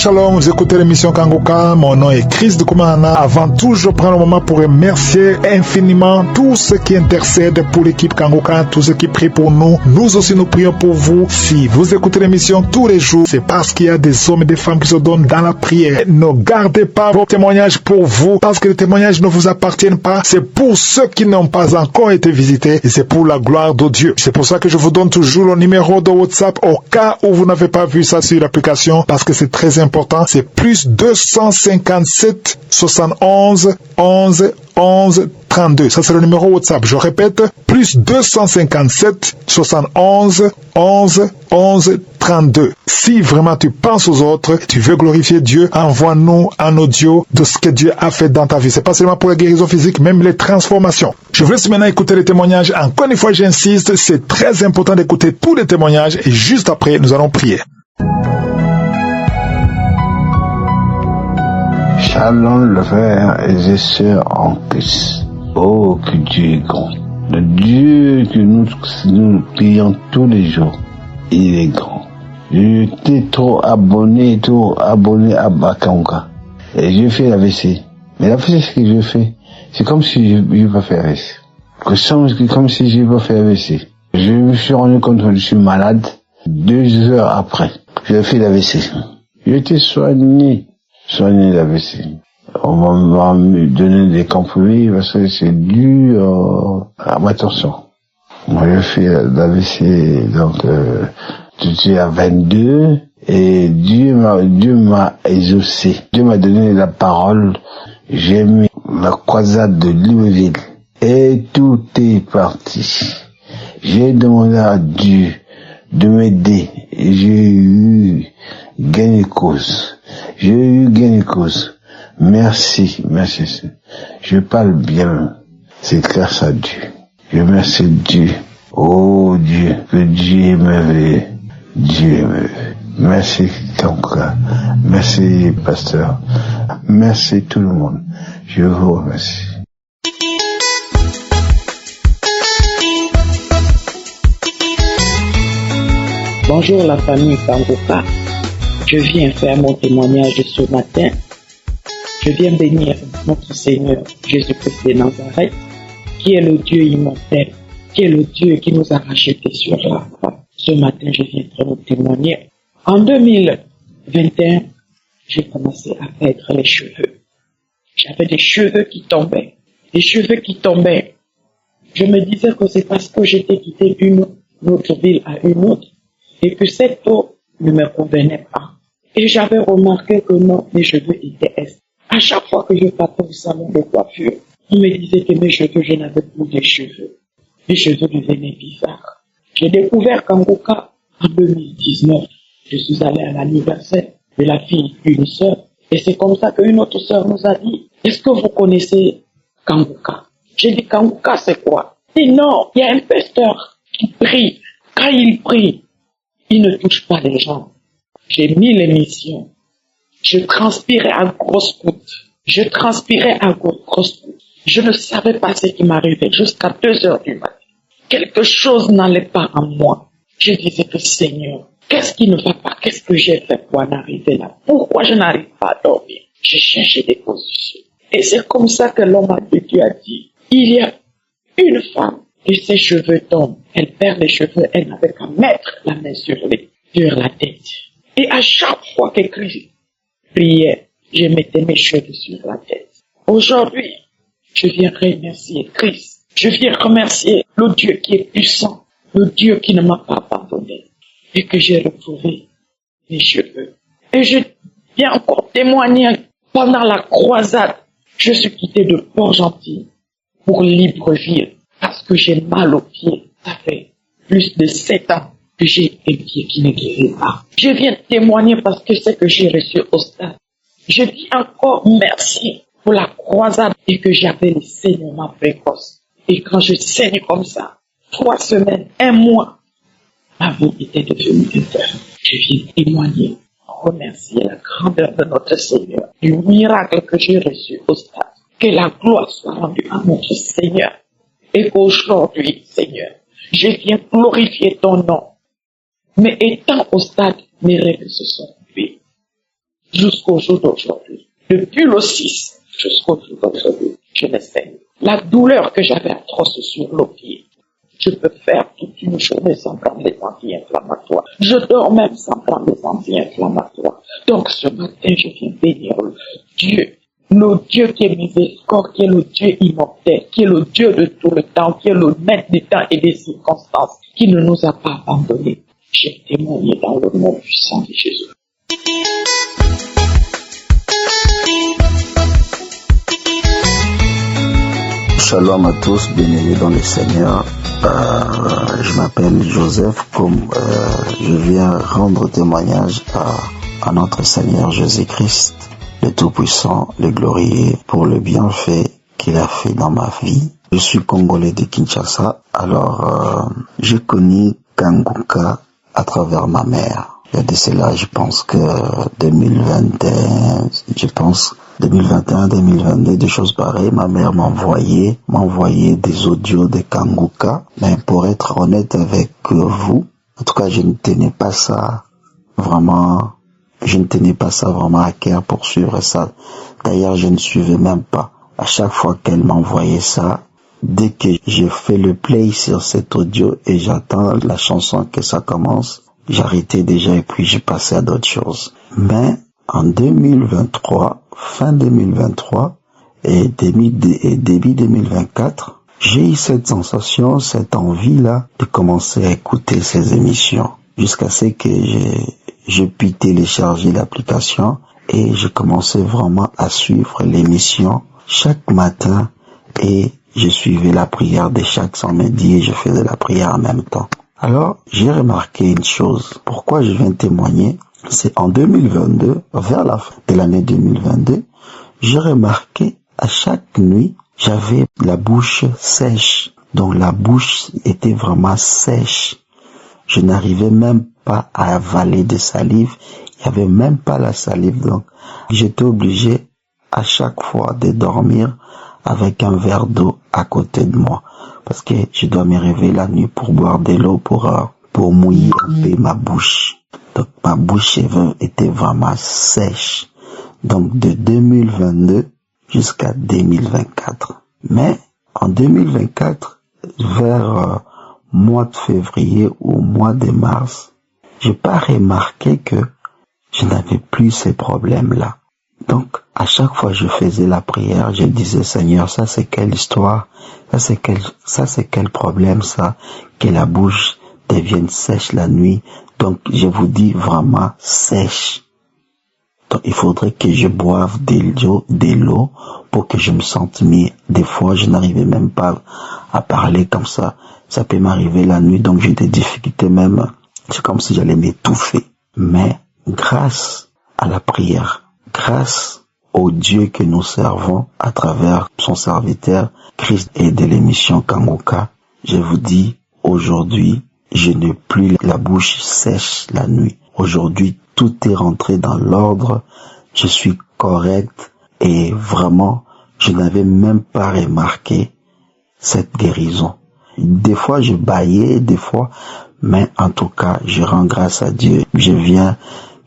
Shalom, vous écoutez l'émission Kangoka, mon nom est Chris de Koumana. Avant tout, je prends le moment pour remercier infiniment tous ceux qui intercèdent pour l'équipe Kangoka, tous ceux qui prient pour nous. Nous aussi, nous prions pour vous. Si vous écoutez l'émission tous les jours, c'est parce qu'il y a des hommes et des femmes qui se donnent dans la prière. Ne gardez pas vos témoignages pour vous, parce que les témoignages ne vous appartiennent pas. C'est pour ceux qui n'ont pas encore été visités et c'est pour la gloire de Dieu. C'est pour ça que je vous donne toujours le numéro de WhatsApp au cas où vous n'avez pas vu ça sur l'application, parce que c'est très important. C'est plus 257 71 11 11 32. Ça, c'est le numéro WhatsApp. Je répète, plus 257 71 11 11 32. Si vraiment tu penses aux autres, tu veux glorifier Dieu, envoie-nous un audio de ce que Dieu a fait dans ta vie. C'est pas seulement pour la guérison physique, même les transformations. Je vous laisse maintenant écouter les témoignages. Encore une fois, j'insiste, c'est très important d'écouter tous les témoignages et juste après, nous allons prier. Shalom, le frère et les sœurs en Christ. Oh, que Dieu est grand. Le Dieu que nous prions tous les jours, il est grand. J'étais trop abonné à Bakanka. Et je fais la WC. Mais la WC, ce que je fais, c'est comme si je ne vais pas faire WC. Comme si je ne vais pas faire WC. Je me suis rendu compte que je suis malade 2 heures après. J'ai fait la WC. J'étais soigné la WC. On va me donner des compromis parce que c'est dû à ma tension. Moi, j'ai fait la WC, donc, j'étais à 22, et Dieu m'a exaucé. Dieu m'a donné la parole. J'ai mis la croisade de Louisville. Et tout est parti. J'ai demandé à Dieu de m'aider. Et j'ai eu gain de cause. Merci. Je parle bien. C'est grâce à Dieu. Je remercie Dieu. Oh Dieu, que Dieu m'aime. Merci Kangoka. Merci pasteur. Merci tout le monde. Je vous remercie. Bonjour la famille Kangoka. Je viens faire mon témoignage de ce matin. Je viens bénir notre Seigneur Jésus-Christ de Nazareth, qui est le Dieu immortel, qui est le Dieu qui nous a rachetés sur la croix. Ce matin, je viendrai vous témoigner. En 2021, j'ai commencé à perdre les cheveux. J'avais des cheveux qui tombaient. Je me disais que c'est parce que j'étais quitté d'une autre ville à une autre et que cette eau ne me convenait pas. Et j'avais remarqué que non, mes cheveux étaient estes. À chaque fois que je partais au salon de coiffure, on me disait que mes cheveux, je n'avais plus de cheveux. Mes cheveux devenaient bizarres. J'ai découvert Kangoka en 2019. Je suis allé à l'anniversaire de la fille d'une sœur. Et c'est comme ça qu'une autre sœur nous a dit, est-ce que vous connaissez Kangoka? J'ai dit, Kangoka, c'est quoi? Et non, il y a un pasteur qui prie. Quand il prie, il ne touche pas les gens. J'ai mis l'émission. Je transpirais à grosses gouttes. Je ne savais pas ce qui m'arrivait jusqu'à 2 heures du matin. Quelque chose n'allait pas en moi. Je disais que Seigneur, qu'est-ce qui ne va pas? Qu'est-ce que j'ai fait pour en arriver là? Pourquoi je n'arrive pas à dormir? J'ai cherché des positions. Et c'est comme ça que l'homme de Dieu a dit, il y a une femme et ses cheveux tombent. Elle perd les cheveux, elle n'avait qu'à mettre la main sur la tête. Et à chaque fois que Christ priait, je mettais mes cheveux sur la tête. Aujourd'hui, je viens remercier Christ. Je viens remercier le Dieu qui est puissant, le Dieu qui ne m'a pas pardonné et que j'ai retrouvé mes cheveux. Et je viens encore témoigner pendant la croisade. Je suis quitté de Port-Gentil pour Libreville parce que j'ai mal aux pieds. Ça fait plus de 7 ans que j'ai un pied qui ne guérit pas. Je viens témoigner parce que c'est que j'ai reçu au stade. Je dis encore merci pour la croisade et que j'avais les saignements précoces. Et quand je saigne comme ça, 3 semaines, 1 mois, ma vie était devenue interne. Je viens témoigner, remercier la grandeur de notre Seigneur, du miracle que j'ai reçu au stade. Que la gloire soit rendue à notre Seigneur. Et qu'aujourd'hui, Seigneur, je viens glorifier ton nom. Mais étant au stade, mes rêves se sont tués. jusqu'au jour d'aujourd'hui. Depuis le 6 jusqu'au jour d'aujourd'hui, je me saigne. La douleur que j'avais atroce sur le pied, je peux faire toute une journée sans prendre des anti-inflammatoires. Je dors même sans prendre des anti-inflammatoires. Donc ce matin, je viens bénir Dieu. Le Dieu qui est miséricordieux, qui est le Dieu immortel, qui est le Dieu de tout le temps, qui est le maître des temps et des circonstances, qui ne nous a pas abandonnés. J'ai témoigné dans le nom puissant de Jésus. Shalom à tous, bienvenue dans le Seigneur. Je m'appelle Joseph, je viens rendre témoignage à notre Seigneur Jésus-Christ, le Tout-Puissant, le Glorieux, pour le bienfait qu'il a fait dans ma vie. Je suis Congolais de Kinshasa, alors j'ai connu Kanguka à travers ma mère. Il y a de cela, je pense que 2021-2022, des choses pareilles, ma mère m'envoyait des audios de Kanguka, mais pour être honnête avec vous, en tout cas, je ne tenais pas ça vraiment à cœur pour suivre ça. D'ailleurs, je ne suivais même pas. À chaque fois qu'elle m'envoyait ça, dès que j'ai fait le play sur cet audio et j'attends la chanson que ça commence, j'arrêtais déjà et puis j'ai passé à d'autres choses. Mais en 2023, fin 2023 et début 2024, j'ai eu cette sensation, cette envie-là de commencer à écouter ces émissions. Jusqu'à ce que j'ai pu télécharger l'application et j'ai commencé vraiment à suivre l'émission chaque matin et je suivais la prière de chaque samedi et je faisais la prière en même temps. Alors, j'ai remarqué une chose. Pourquoi je viens témoigner? C'est en 2022, vers la fin de l'année 2022, j'ai remarqué à chaque nuit, j'avais la bouche sèche. Donc la bouche était vraiment sèche. Je n'arrivais même pas à avaler de salive. Il n'y avait même pas la salive. Donc, j'étais obligé à chaque fois de dormir avec un verre d'eau à côté de moi. Parce que je dois me réveiller la nuit pour boire de l'eau, pour mouiller un peu ma bouche. Donc ma bouche était vraiment sèche. Donc de 2022 jusqu'à 2024. Mais en 2024, vers mois de février ou mois de mars, j'ai pas remarqué que je n'avais plus ces problèmes-là. Donc, à chaque fois que je faisais la prière, je disais, Seigneur, ça c'est quelle histoire? Ça c'est quel problème, ça? Que la bouche devienne sèche la nuit. Donc, je vous dis vraiment sèche. Donc, il faudrait que je boive de l'eau pour que je me sente mieux. Des fois, je n'arrivais même pas à parler comme ça. Ça peut m'arriver la nuit, donc j'ai des difficultés même. C'est comme si j'allais m'étouffer. Mais, grâce à la prière, grâce au Dieu que nous servons à travers son serviteur Christ et de l'émission Kanguka, je vous dis, aujourd'hui, je n'ai plus la bouche sèche la nuit. Aujourd'hui, tout est rentré dans l'ordre, je suis correct et vraiment, je n'avais même pas remarqué cette guérison. Des fois, je bâillais, mais en tout cas, je rends grâce à Dieu. Je viens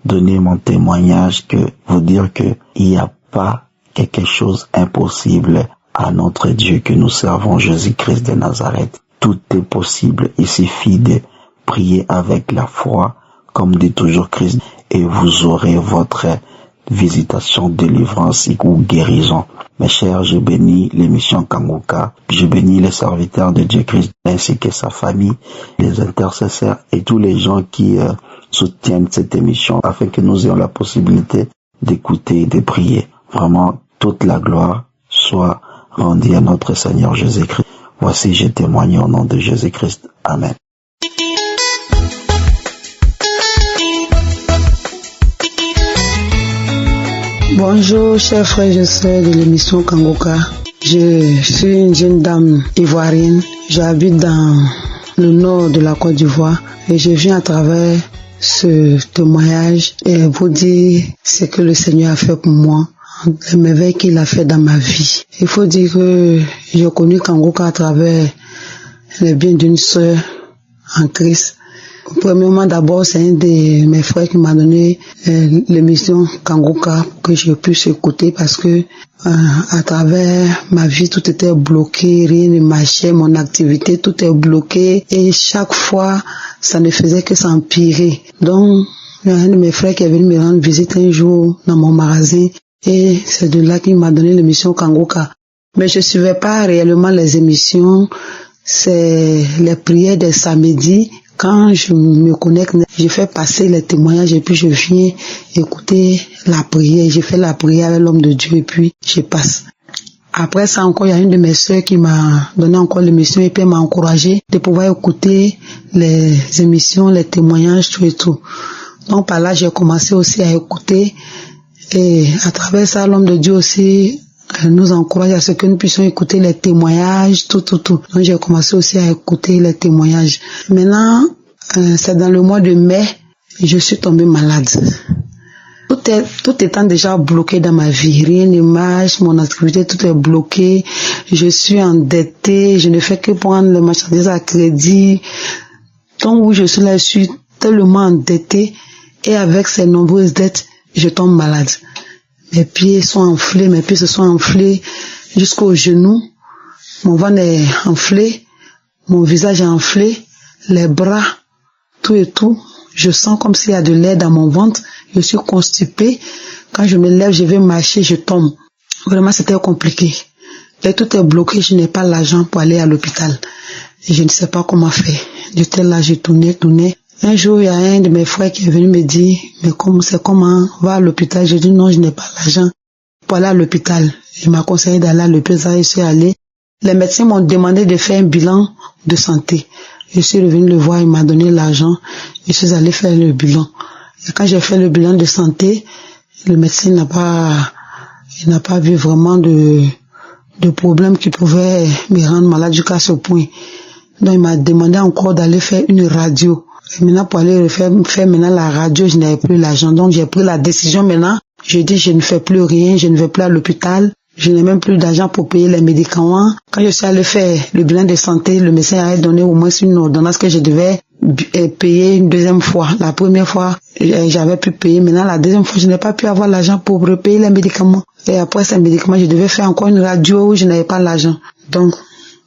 donner mon témoignage, que vous dire que il n'y a pas quelque chose impossible à notre Dieu que nous servons, Jésus-Christ de Nazareth. Tout est possible, il suffit de prier avec la foi, comme dit toujours Christ, et vous aurez votre visitation, délivrance ou guérison. Mes chers, je bénis l'émission Kanguka, je bénis les serviteurs de Dieu Christ, ainsi que sa famille, les intercesseurs et tous les gens qui soutiennent cette émission, afin que nous ayons la possibilité d'écouter et de prier. Vraiment, toute la gloire soit rendue à notre Seigneur Jésus-Christ. Voici, je témoigne au nom de Jésus-Christ. Amen. Bonjour, chers frères et sœurs de l'émission Kanguka. Je suis une jeune dame ivoirienne. J'habite dans le nord de la Côte d'Ivoire et je viens à travers ce témoignage et vous dire ce que le Seigneur a fait pour moi, les merveilles qu'il a fait dans ma vie. Il faut dire que j'ai connu Kanguka à travers les biens d'une sœur en Christ Premièrement, d'abord, c'est un de mes frères qui m'a donné l'émission Kanguka pour que je puisse écouter parce que à travers ma vie, tout était bloqué, rien ne marchait, mon activité, tout est bloqué et chaque fois, ça ne faisait que s'empirer. Donc, il y a un de mes frères qui est venu me rendre visite un jour dans mon magasin et c'est de là qu'il m'a donné l'émission Kanguka. Mais je suivais pas réellement les émissions, c'est les prières des samedis. Quand je me connecte, je fais passer les témoignages et puis je viens écouter la prière. Je fais la prière avec l'homme de Dieu et puis je passe. Après ça encore, il y a une de mes sœurs qui m'a donné encore l'émission et puis elle m'a encouragé de pouvoir écouter les émissions, les témoignages, tout et tout. Donc par là, j'ai commencé aussi à écouter et à travers ça, l'homme de Dieu aussi nous encourage à ce que nous puissions écouter les témoignages, tout. Donc j'ai commencé aussi à écouter les témoignages. Maintenant, c'est dans le mois de mai, je suis tombée malade. Tout étant déjà bloqué dans ma vie, rien ne marche, mon activité, tout est bloqué, je suis endettée, je ne fais que prendre les marchandises à crédit. Donc où je suis là, je suis tellement endettée et avec ces nombreuses dettes, je tombe malade. Mes pieds sont enflés, mes pieds se sont enflés jusqu'aux genoux. Mon ventre est enflé, mon visage est enflé, les bras, tout et tout. Je sens comme s'il y a de l'air dans mon ventre. Je suis constipée. Quand je me lève, je vais marcher, je tombe. Vraiment, c'était compliqué. Et tout est bloqué, je n'ai pas l'argent pour aller à l'hôpital. Et je ne sais pas comment faire. J'étais là, je tournais. Un jour, il y a un de mes frères qui est venu me dire, mais comment, va à l'hôpital? Je dis non, je n'ai pas l'argent pour aller à l'hôpital. Il m'a conseillé d'aller à l'hôpital, je suis allée. Les médecins m'ont demandé de faire un bilan de santé. Je suis revenue le voir, il m'a donné l'argent. Je suis allée faire le bilan. Et quand j'ai fait le bilan de santé, le médecin n'a pas vu vraiment de problème qui pouvait me rendre malade jusqu'à ce point. Donc il m'a demandé encore d'aller faire une radio. Et maintenant, pour aller faire maintenant la radio, je n'avais plus l'argent. Donc, j'ai pris la décision maintenant. Je dis, je ne fais plus rien, je ne vais plus à l'hôpital. Je n'ai même plus d'argent pour payer les médicaments. Quand je suis allé faire le bilan de santé, le médecin avait donné au moins une ordonnance que je devais payer une deuxième fois. La première fois, j'avais pu payer. Maintenant, la deuxième fois, je n'ai pas pu avoir l'argent pour repayer les médicaments. Et après ces médicaments, je devais faire encore une radio où je n'avais pas l'argent. Donc,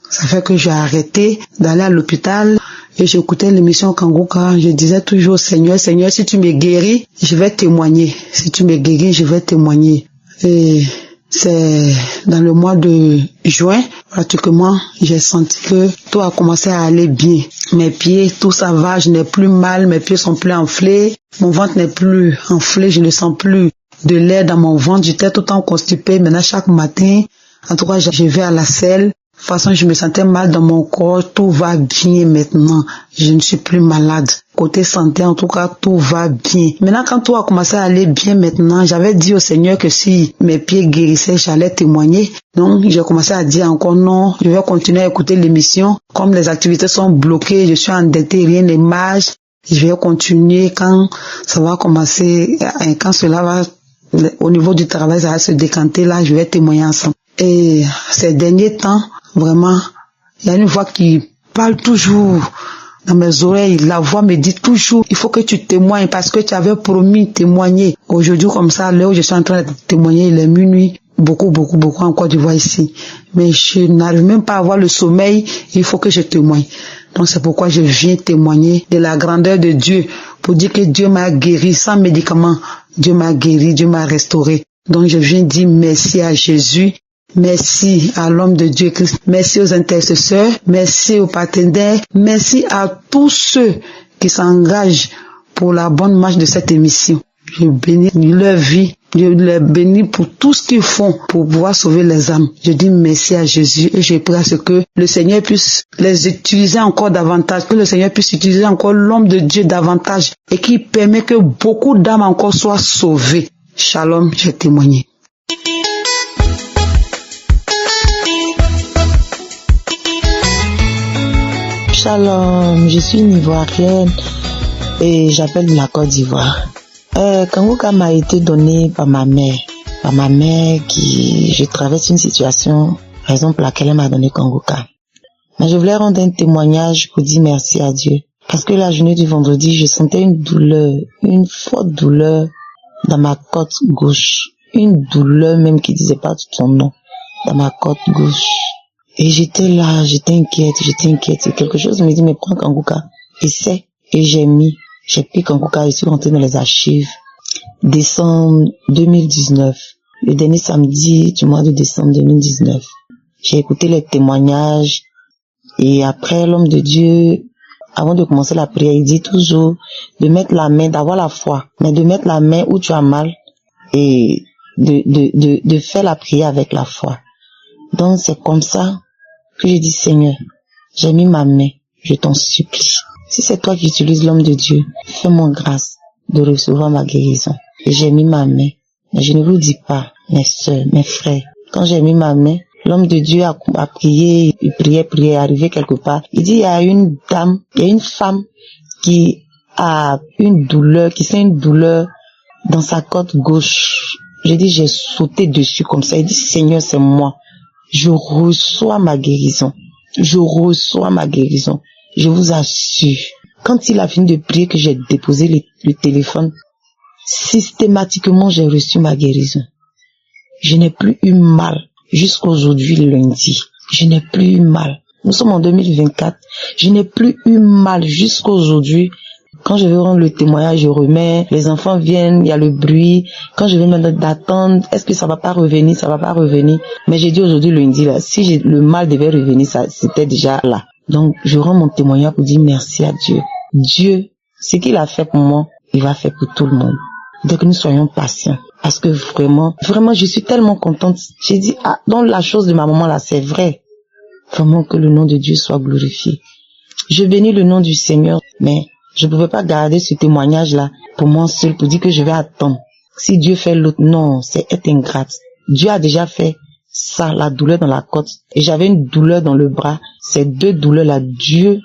ça fait que j'ai arrêté d'aller à l'hôpital. Et j'écoutais l'émission Kanguka, je disais toujours, Seigneur, si tu me guéris, je vais témoigner. Si tu me guéris, je vais témoigner. Et c'est dans le mois de juin, pratiquement, j'ai senti que tout a commencé à aller bien. Mes pieds, tout ça va, je n'ai plus mal, mes pieds sont plus enflés, mon ventre n'est plus enflé, je ne sens plus de l'air dans mon ventre, j'étais tout le temps constipée. Maintenant, chaque matin, en tout cas, je vais à la selle. De toute façon, je me sentais mal dans mon corps, tout va bien maintenant. Je ne suis plus malade. Côté santé, en tout cas, tout va bien. Maintenant, quand tout a commencé à aller bien maintenant, j'avais dit au Seigneur que si mes pieds guérissaient, j'allais témoigner. Donc, j'ai commencé à dire encore non, je vais continuer à écouter l'émission. Comme les activités sont bloquées, je suis endettée, rien ne marche. Je vais continuer quand ça va commencer, quand cela va, au niveau du travail, ça va se décanter, là, je vais témoigner ensemble. Et ces derniers temps, vraiment, il y a une voix qui parle toujours dans mes oreilles. La voix me dit toujours, il faut que tu témoignes parce que tu avais promis de témoigner. Aujourd'hui, comme ça, à l'heure où je suis en train de témoigner, il est minuit, beaucoup en Côte d'Ivoire ici. Mais je n'arrive même pas à avoir le sommeil, il faut que je témoigne. Donc c'est pourquoi je viens témoigner de la grandeur de Dieu, pour dire que Dieu m'a guéri sans médicaments. Dieu m'a guéri, Dieu m'a restauré. Donc je viens dire merci à Jésus. Merci à l'homme de Dieu Christ, merci aux intercesseurs, merci aux partenaires, merci à tous ceux qui s'engagent pour la bonne marche de cette émission. Je bénis leur vie, je les bénis pour tout ce qu'ils font pour pouvoir sauver les âmes. Je dis merci à Jésus et je prie à ce que le Seigneur puisse les utiliser encore davantage, que le Seigneur puisse utiliser encore l'homme de Dieu davantage et qu'il permet que beaucoup d'âmes encore soient sauvées. Shalom, j'ai témoigné. Shalom, je suis une Ivoirienne et j'appelle de la Côte d'Ivoire. Kanguka m'a été donné par ma mère. Je traverse une situation, raison pour laquelle elle m'a donné Kanguka. Mais je voulais rendre un témoignage pour dire merci à Dieu. Parce que la journée du vendredi, je sentais une douleur, une forte douleur dans ma côte gauche. Une douleur même qui disait pas son nom, dans ma côte gauche. Et j'étais là, j'étais inquiète. Et quelque chose me dit, mais prends Kanguka, essaie. Et j'ai pris Kanguka, je suis rentrée dans les archives. Décembre 2019, le dernier samedi du mois de décembre 2019. J'ai écouté les témoignages et après l'homme de Dieu, avant de commencer la prière, il dit toujours de mettre la main, d'avoir la foi, mais de mettre la main où tu as mal et de faire la prière avec la foi. Donc c'est comme ça que j'ai dit, Seigneur, j'ai mis ma main, je t'en supplie. Si c'est toi qui utilises l'homme de Dieu, fais-moi grâce de recevoir ma guérison. Et j'ai mis ma main. Mais je ne vous dis pas, mes soeurs, mes frères, quand j'ai mis ma main, l'homme de Dieu a prié, il priait, arrivé quelque part. Il dit, il y a une femme qui a une douleur, qui sent une douleur dans sa côte gauche. J'ai dit, j'ai sauté dessus comme ça. Il dit, Seigneur, c'est moi. Je reçois ma guérison. Je vous assure. Quand il a fini de prier, que j'ai déposé le téléphone, systématiquement, j'ai reçu ma guérison. Je n'ai plus eu mal jusqu'aujourd'hui, lundi. Je n'ai plus eu mal. Nous sommes en 2024. Je n'ai plus eu mal jusqu'aujourd'hui. Quand je vais rendre le témoignage, je remets, les enfants viennent, il y a le bruit. Quand je vais me mettre d'attendre, est-ce que ça va pas revenir, Mais j'ai dit aujourd'hui, lundi, là, si le mal devait revenir, ça, c'était déjà là. Donc, je rends mon témoignage pour dire merci à Dieu. Dieu, ce qu'il a fait pour moi, il va faire pour tout le monde. Donc, nous soyons patients. Parce que vraiment, je suis tellement contente. J'ai dit, donc la chose de ma maman là, c'est vrai. Vraiment que le nom de Dieu soit glorifié. Je bénis le nom du Seigneur, mais je ne pouvais pas garder ce témoignage-là pour moi seul, pour dire que je vais attendre. Si Dieu fait l'autre, non, c'est être ingrate. Dieu a déjà fait ça, la douleur dans la côte. Et j'avais une douleur dans le bras. Ces deux douleurs-là, Dieu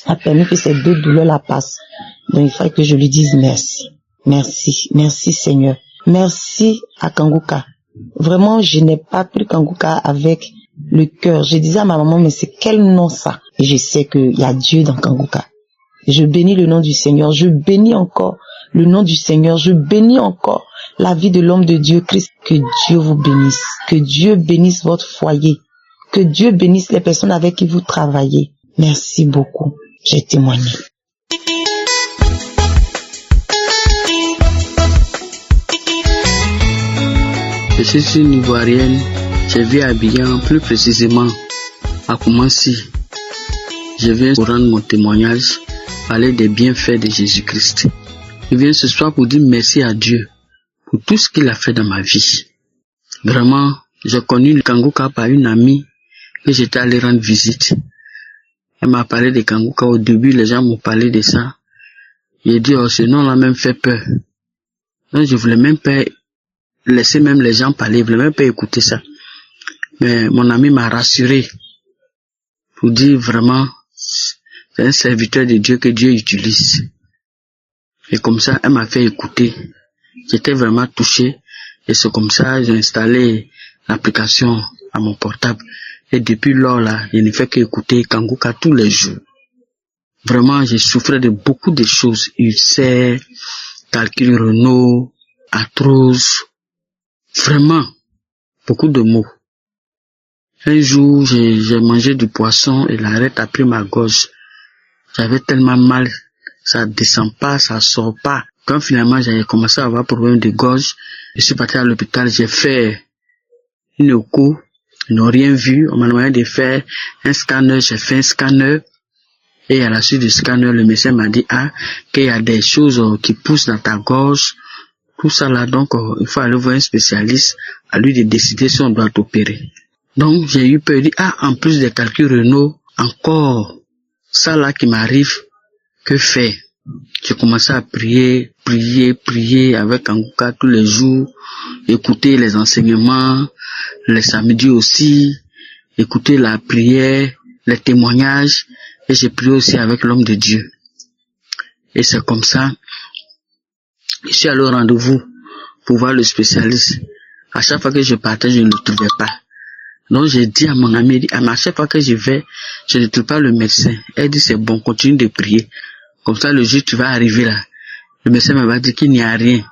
a permis que ces deux douleurs-là passent. Donc il fallait que je lui dise merci. Merci Seigneur. Merci à Kanguka. Vraiment, je n'ai pas pris Kanguka avec le cœur. Je disais à ma maman, mais c'est quel nom ça? Et je sais qu'il y a Dieu dans Kanguka. Je bénis le nom du Seigneur. Je bénis encore le nom du Seigneur. Je bénis encore la vie de l'homme de Dieu, Christ. Que Dieu vous bénisse. Que Dieu bénisse votre foyer. Que Dieu bénisse les personnes avec qui vous travaillez. Merci beaucoup. J'ai témoigné. Je suis une Ivoirienne. Je vis à Abidjan, plus précisément à Koumassi. Je viens pour rendre mon témoignage, parler des bienfaits de Jésus-Christ. Je viens ce soir pour dire merci à Dieu pour tout ce qu'il a fait dans ma vie. Vraiment, j'ai connu le Kanguka par une amie que j'étais allé rendre visite. Elle m'a parlé de Kanguka. Au début, les gens m'ont parlé de ça. J'ai dit, oh, ce nom-là même fait peur. Donc, je voulais même pas laisser même les gens parler, je voulais même pas écouter ça. Mais mon ami m'a rassuré pour dire vraiment, c'est un serviteur de Dieu que Dieu utilise. Et comme ça, elle m'a fait écouter. J'étais vraiment touché. Et c'est comme ça, j'ai installé l'application à mon portable. Et depuis lors là, je ne fais qu'écouter Kanguka tous les jours. Vraiment, j'ai souffert de beaucoup de choses. Ulcère, calcul rénal, arthrose. Vraiment, beaucoup de maux. Un jour, j'ai mangé du poisson et l'arête a pris ma gorge. J'avais tellement mal, ça descend pas, ça sort pas. Quand finalement j'avais commencé à avoir problème de gorge, je suis parti à l'hôpital, j'ai fait une écho, ils n'ont rien vu, on m'a demandé de faire un scanner, j'ai fait un scanner. Et à la suite du scanner, le médecin m'a dit, qu'il y a des choses qui poussent dans ta gorge. Tout ça là, donc, il faut aller voir un spécialiste, à lui de décider si on doit t'opérer. Donc, j'ai eu peur, en plus des calculs rénaux, encore, ça là qui m'arrive, que faire? J'ai commencé à prier avec Kanguka tous les jours, écouter les enseignements, les samedis aussi, écouter la prière, les témoignages, et j'ai prié aussi avec l'homme de Dieu. Et c'est comme ça, je suis allé au rendez-vous pour voir le spécialiste. À chaque fois que je partais, je ne le trouvais pas. Donc j'ai dit à mon ami, à chaque fois que je vais, je ne trouve pas le médecin. Elle dit c'est bon, continue de prier. Comme ça, le jour tu vas arriver là, le médecin m'a dit qu'il n'y a rien.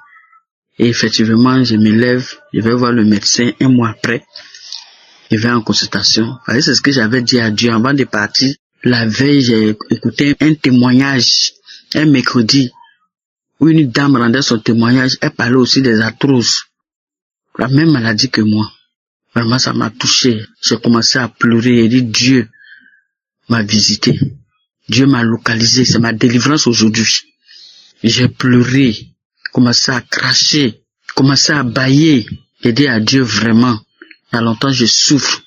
Et effectivement, je me lève, je vais voir le médecin 1 mois après. Je vais en consultation. C'est ce que j'avais dit à Dieu avant de partir. La veille, j'ai écouté un témoignage, un mercredi, où une dame rendait son témoignage. Elle parlait aussi des arthroses. La même maladie que moi. Vraiment, ça m'a touché. J'ai commencé à pleurer et dit Dieu m'a visité. Dieu m'a localisé. C'est ma délivrance aujourd'hui. J'ai pleuré, commencé à cracher, commencé à bâiller. J'ai dit à Dieu vraiment. Il y a longtemps, je souffre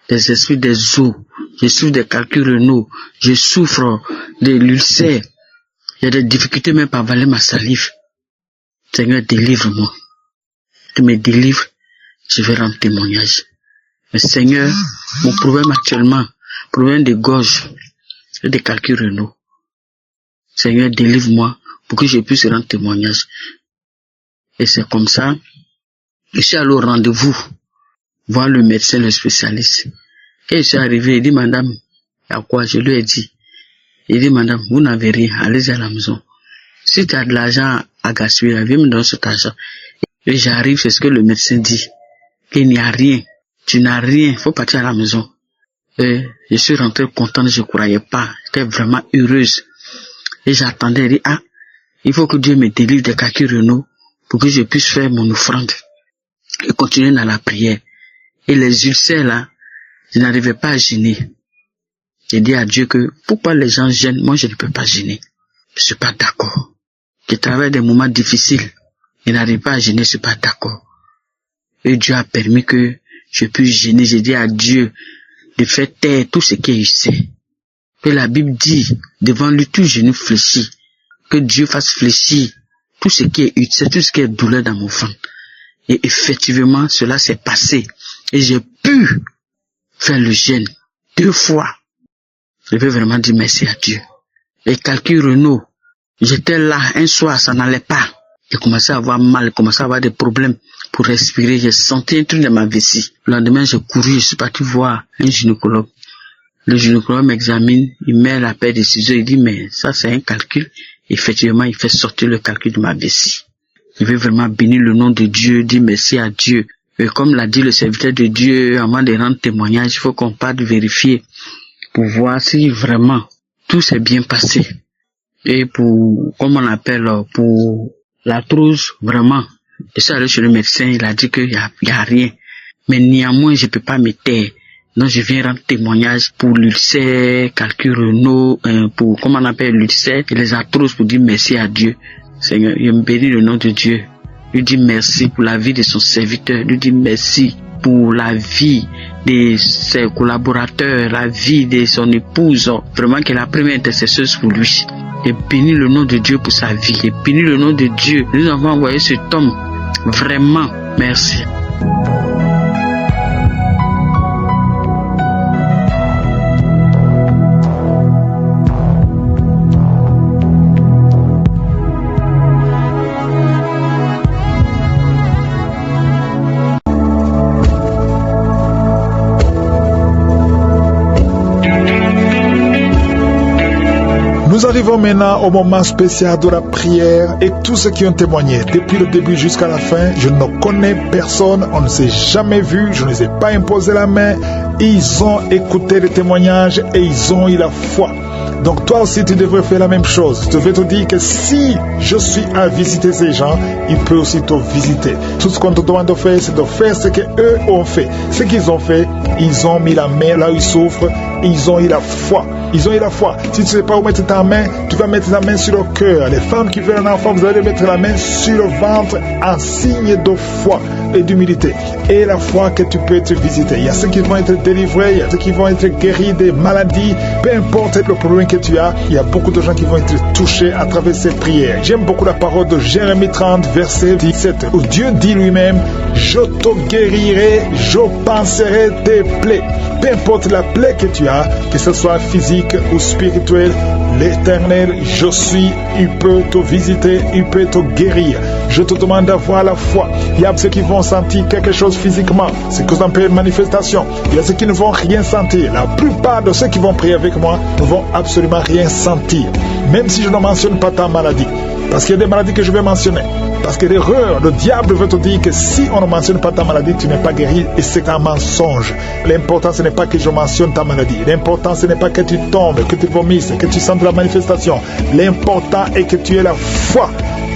des esprits des os. Je souffre des calculs rénaux. Je souffre de l'ulcère. Il y a des difficultés même pour avaler ma salive. Seigneur, délivre-moi. Tu me délivres, je vais rendre témoignage. Mais Seigneur, mon problème actuellement, problème de gorge et de calculs rénaux. Seigneur, délivre-moi pour que je puisse rendre témoignage. Et c'est comme ça, je suis allé au rendez-vous, voir le médecin, le spécialiste. Et je suis arrivé, il dit, madame, il y a quoi? Je lui ai dit. Il dit, madame, vous n'avez rien, allez à la maison. Si tu as de l'argent à gaspiller, viens me donner cet argent. Et j'arrive, c'est ce que le médecin dit. Qu'il n'y a rien. Tu n'as rien, il faut partir à la maison. Et je suis rentré contente, je ne croyais pas. J'étais vraiment heureuse. Et j'attendais, il dit, il faut que Dieu me délivre des calculs rénaux pour que je puisse faire mon offrande. Et continuer dans la prière. Et les ulcères là, je n'arrivais pas à gêner. J'ai dit à Dieu que pourquoi les gens gênent, moi je ne peux pas gêner. Je ne suis pas d'accord. Je travaille des moments difficiles. Je n'arrive pas à gêner, je ne suis pas d'accord. Et Dieu a permis que je puisse gêner. J'ai dit à Dieu de faire taire tout ce qui est ulcère. Que la Bible dit, devant lui tout genou fléchit. Que Dieu fasse fléchir tout ce qui est ulcère, tout ce qui est douleur dans mon ventre. Et effectivement, cela s'est passé. Et j'ai pu faire le jeûne 2 fois. Je veux vraiment dire merci à Dieu. Les calculs rénaux, j'étais là un soir, ça n'allait pas. J'ai commencé à avoir mal, j'ai commencé à avoir des problèmes pour respirer. J'ai senti un truc dans ma vessie. Le lendemain, j'ai couru, je suis parti voir un gynécologue. Le gynécologue m'examine, il met la paire de ciseaux, il dit, mais ça c'est un calcul. Effectivement, il fait sortir le calcul de ma vessie. Je veux vraiment bénir le nom de Dieu, dire merci à Dieu. Et comme l'a dit le serviteur de Dieu, avant de rendre témoignage, il faut qu'on parte vérifier pour voir si vraiment tout s'est bien passé. Et pour, comme on appelle, pour l'arthrose, vraiment, je suis allé chez le médecin, il a dit qu'il y a rien. Mais néanmoins, je peux pas me taire. Donc je viens rendre témoignage pour l'ulcère, calcul rénaux, pour, comment on appelle l'ulcère, et les arthroses, pour dire merci à Dieu. Seigneur, je me bénis le nom de Dieu. Lui dis merci pour la vie de son serviteur. Lui dis merci pour la vie de ses collaborateurs, la vie de son épouse. Vraiment qu'elle est la première intercesseuse pour lui. Et bénis le nom de Dieu pour sa vie. Et bénis le nom de Dieu. Nous avons envoyé cet homme. Vraiment, merci. Nous arrivons maintenant au moment spécial de la prière et tous ceux qui ont témoigné depuis le début jusqu'à la fin, je ne connais personne, on ne s'est jamais vu, je ne les ai pas imposé la main, ils ont écouté les témoignages et ils ont eu la foi. Donc toi aussi tu devrais faire la même chose. Je devrais te dire que si je suis à visiter ces gens, ils peuvent aussi te visiter. Tout ce qu'on te demande de faire, c'est de faire ce qu'eux ont fait. Ce qu'ils ont fait, ils ont mis la main là où ils souffrent, ils ont eu la foi. Ils ont eu la foi. Si tu ne sais pas où mettre ta main, tu vas mettre la main sur le cœur. Les femmes qui veulent un enfant, vous allez mettre la main sur le ventre en signe de foi et d'humilité. Et la foi que tu peux te visiter. Il y a ceux qui vont être délivrés, il y a ceux qui vont être guéris des maladies. Peu importe le problème que tu as, il y a beaucoup de gens qui vont être touchés à travers ces prières. J'aime beaucoup la parole de Jérémie 30, verset 17, où Dieu dit lui-même, je te guérirai, je panserai tes plaies. Peu importe la plaie que tu as, que ce soit physique ou spirituelle, l'Éternel, je suis, il peut te visiter, il peut te guérir. Je te demande d'avoir la foi. Il y a ceux qui vont sentir quelque chose physiquement, c'est que ça peut être une manifestation. Il y a ceux qui ne vont rien sentir. La plupart de ceux qui vont prier avec moi ne vont absolument rien sentir. Même si je ne mentionne pas ta maladie. Parce qu'il y a des maladies que je vais mentionner. Parce que l'erreur, le diable veut te dire que si on ne mentionne pas ta maladie, tu n'es pas guéri, et c'est un mensonge. L'important, ce n'est pas que je mentionne ta maladie. L'important, ce n'est pas que tu tombes, que tu vomisses, que tu sentes la manifestation. L'important est que tu aies la foi,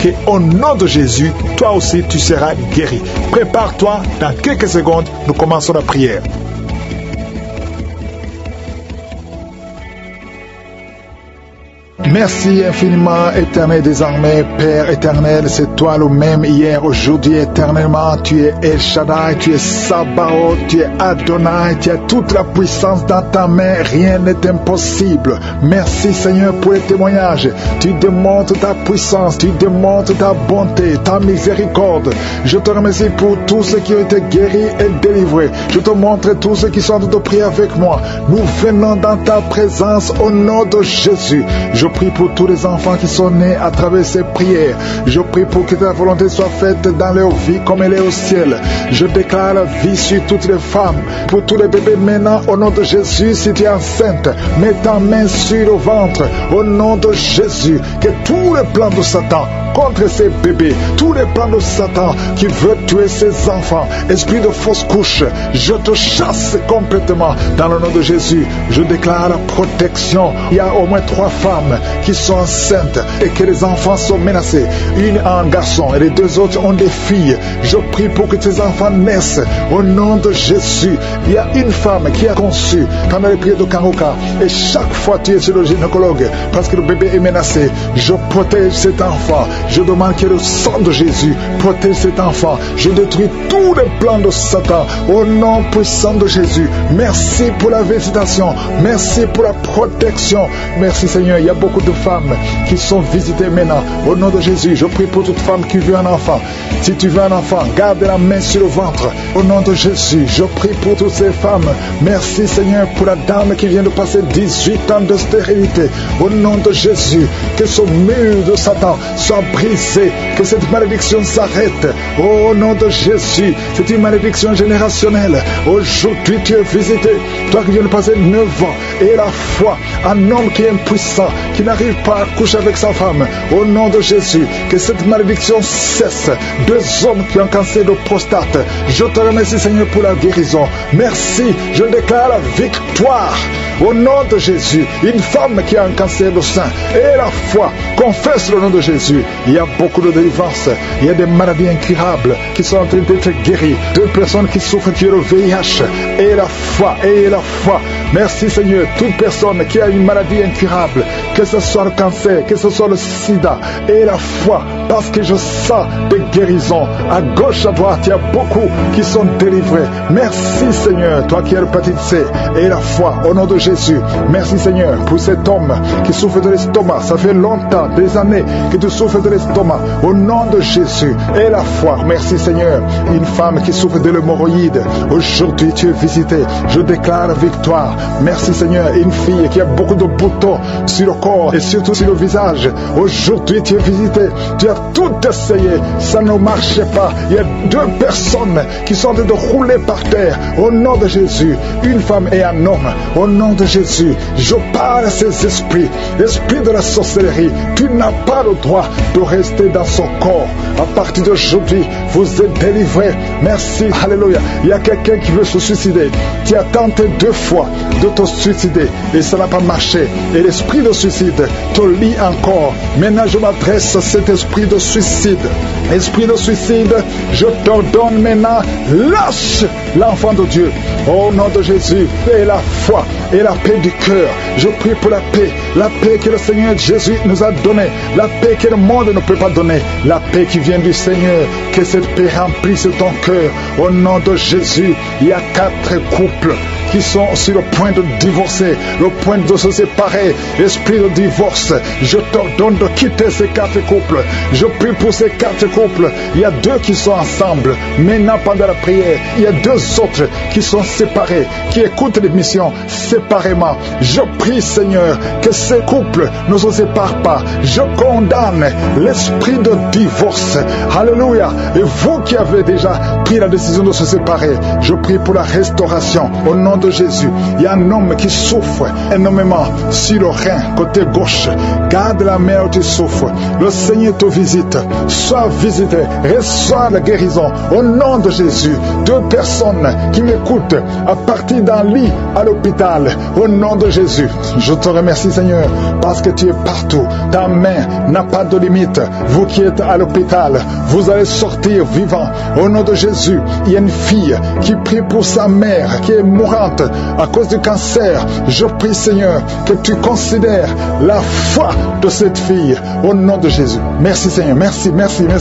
qu'au nom de Jésus, toi aussi, tu seras guéri. Prépare-toi, dans quelques secondes, nous commençons la prière. Merci infiniment, éternel désormais, Père éternel, c'est toi le même hier, aujourd'hui, éternellement. Tu es El Shaddai, tu es Sabaoth, tu es Adonai, tu as toute la puissance dans ta main, rien n'est impossible. Merci Seigneur pour les témoignages. Tu démontres ta puissance, tu démontres ta bonté, ta miséricorde. Je te remercie pour tous ceux qui ont été guéris et délivrés. Je te montre tous ceux qui sont en train de prier avec moi. Nous venons dans ta présence au nom de Jésus. Je prie pour tous les enfants qui sont nés à travers ces prières. Je prie pour que ta volonté soit faite dans leur vie comme elle est au ciel. Je déclare la vie sur toutes les femmes, pour tous les bébés maintenant, au nom de Jésus. Si tu es enceinte, mets ta main sur le ventre, au nom de Jésus. Que tous les plans de Satan contre ces bébés, tous les plans de Satan qui veut tuer ses enfants, esprit de fausse couche, je te chasse complètement dans le nom de Jésus. Je déclare la protection. Il y a au moins 3 femmes qui sont enceintes et que les enfants sont menacés. Une a un garçon et les 2 autres ont des filles. Je prie pour que tes enfants naissent au nom de Jésus. Il y a une femme qui a conçu pendant les prières de Kangoka, et chaque fois tu es sur le gynécologue parce que le bébé est menacé. Je protège cet enfant. Je demande que le sang de Jésus protège cet enfant. Je détruis tous les plans de Satan au nom puissant de Jésus. Merci pour la visitation. Merci pour la protection. Merci Seigneur. Il y a beaucoup de femmes qui sont visitées maintenant. Au nom de Jésus, je prie pour toute femme qui veut un enfant. Si tu veux un enfant, garde la main sur le ventre. Au nom de Jésus, je prie pour toutes ces femmes. Merci Seigneur pour la dame qui vient de passer 18 ans de stérilité. Au nom de Jésus, que ce mur de Satan soit brisé, que cette malédiction s'arrête. Au nom de Jésus, c'est une malédiction générationnelle. Aujourd'hui, tu es visité. Toi qui viens de passer 9 ans, et la foi, un homme qui est impuissant, qui n'arrive pas à coucher avec sa femme. Au nom de Jésus, que cette malédiction cesse. 2 hommes qui ont un cancer de prostate. Je te remercie Seigneur pour la guérison. Merci, je déclare la victoire. Au nom de Jésus, une femme qui a un cancer de sein, et la foi, confesse le nom de Jésus. Il y a beaucoup de délivrance. Il y a des maladies incurables qui sont en train d'être guéries. 2 personnes qui souffrent du VIH. Et la foi, et la foi. Merci Seigneur, toute personne qui a une maladie incurable, que ce soit le cancer, que ce soit le sida, et la foi, parce que je sens des guérisons. À gauche, à droite, il y a beaucoup qui sont délivrés. Merci Seigneur, toi qui as l'hépatite C, et la foi, au nom de Jésus. Merci Seigneur pour cet homme qui souffre de l'estomac. Ça fait longtemps, des années que tu souffres de l'estomac. Au nom de Jésus, et la foi. Merci Seigneur. Une femme qui souffre de l'hémorroïde. Aujourd'hui, tu es visité. Je déclare la victoire. Merci Seigneur. Une fille qui a beaucoup de boutons sur le corps et surtout sur le visage. Aujourd'hui, tu es visité. Tu as tout essayé. Ça ne marchait pas. Il y a 2 personnes qui sont en train de rouler par terre. Au nom de Jésus. Une femme et un homme. Au nom de Jésus, je parle à ces esprits. Esprit de la sorcellerie. Tu n'as pas le droit de rester dans son corps. À partir d'aujourd'hui, vous êtes délivrés. Merci. Alléluia. Il y a quelqu'un qui veut se suicider. Tu as tenté 2 fois de te suicider et ça n'a pas marché. Et l'esprit de suicide te lie encore. Maintenant, je m'adresse à cet esprit de suicide. Esprit de suicide, je t'ordonne maintenant, lâche l'enfant de Dieu. Au nom de Jésus, et la foi et la paix du cœur. Je prie pour la paix que le Seigneur Jésus nous a donnée, la paix que le monde ne peut pas donner, la paix qui vient du Seigneur. Que cette paix remplisse ton cœur. Au nom de Jésus, il y a 4 couples qui sont sur le point de divorcer, le point de se séparer, esprit de divorce, je t'ordonne de quitter ces 4 couples. Je prie pour ces 4 couples. Il y a 2 qui sont ensemble, maintenant pendant la prière. Il y a 2 autres qui sont séparés, qui écoutent l'émission séparément. Je prie, Seigneur, que ces couples ne se séparent pas. Je condamne l'esprit de divorce. Alléluia. Et vous qui avez déjà pris la décision de se séparer, je prie pour la restauration au nom de Jésus. Il y a un homme qui souffre énormément sur le rein, côté gauche. Garde la mer où tu souffres. Le Seigneur te visite. Sois visité. Reçois la guérison au nom de Jésus. 2 personnes qui m'écoutent à partir d'un lit à l'hôpital au nom de Jésus. Je te remercie, Seigneur, parce que tu es partout. Ta main n'a pas de limite. Vous qui êtes à l'hôpital, vous allez sortir vivant au nom de Jésus. Il y a une fille qui prie pour sa mère qui est mourante à cause du cancer. Je prie, Seigneur, que tu considères la foi de cette fille au nom de Jésus. Merci, Seigneur. Merci.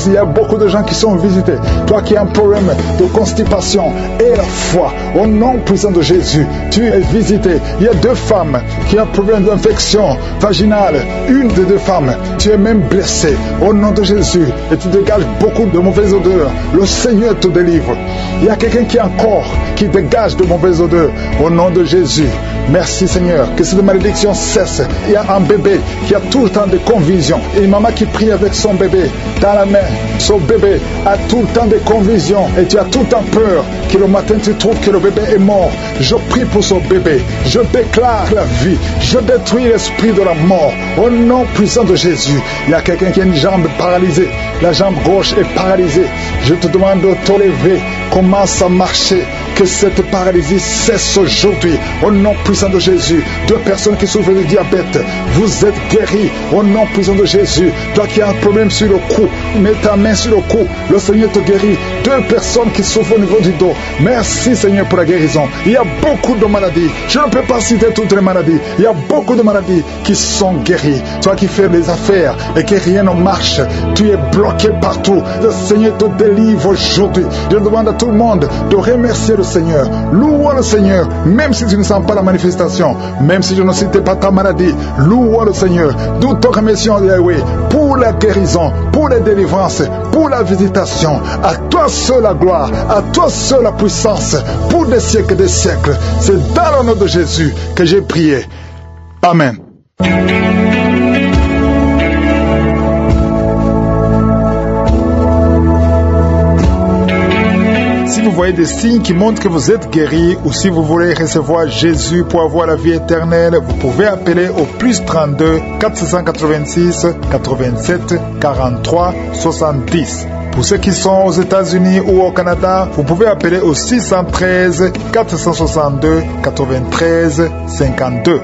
Il y a beaucoup de gens qui sont visités. Toi qui as un problème de constipation et la foi, au nom puissant de Jésus, tu es visité. Il y a 2 femmes qui ont un problème d'infection vaginale. Une des 2 femmes, tu es même blessée au nom de Jésus et tu dégages beaucoup de mauvaises odeurs. Le Seigneur te délivre. Il y a quelqu'un qui a un corps qui dégage de mauvaises odeurs au nom de Jésus. Merci, Seigneur, que cette malédiction cesse. Il y a un bébé qui a tout le temps des convulsions et une maman qui prie avec son bébé dans la main. Son bébé a tout le temps des convulsions et tu as tout le temps peur que le matin tu trouves que le bébé est mort. Je prie pour son bébé. Je déclare la vie. Je détruis l'esprit de la mort au nom puissant de Jésus. Il y a quelqu'un qui a une jambe paralysée. La jambe gauche est paralysée. Je te demande de te lever. Commence à marcher. Que cette paralysie cesse aujourd'hui au nom puissant de Jésus. 2 personnes qui souffrent de diabète, vous êtes guéris au nom puissant de Jésus. Toi qui as un problème sur le cou, mets ta main sur le cou, le Seigneur te guérit. 2 personnes qui souffrent au niveau du dos, merci, Seigneur, pour la guérison. Il y a beaucoup de maladies, je ne peux pas citer toutes les maladies. Il y a beaucoup de maladies qui sont guéries. Toi qui fais des affaires et que rien ne marche, tu es bloqué partout. Le Seigneur te délivre aujourd'hui. Je demande à tout le monde de remercier le Seigneur. Loue le Seigneur, même si tu ne sens pas la manifestation, même si je ne citais pas ta maladie. Loue le Seigneur. Nous te remercions, Yahweh, pour la guérison, pour la délivrance, pour la visitation. À toi seul la gloire, à toi seul la puissance, pour des siècles et des siècles. C'est dans le nom de Jésus que j'ai prié. Amen. Si vous voyez des signes qui montrent que vous êtes guéri, ou si vous voulez recevoir Jésus pour avoir la vie éternelle, vous pouvez appeler au plus 32 486 87 43 70. Pour ceux qui sont aux États-Unis ou au Canada, vous pouvez appeler au 613 462 93 52.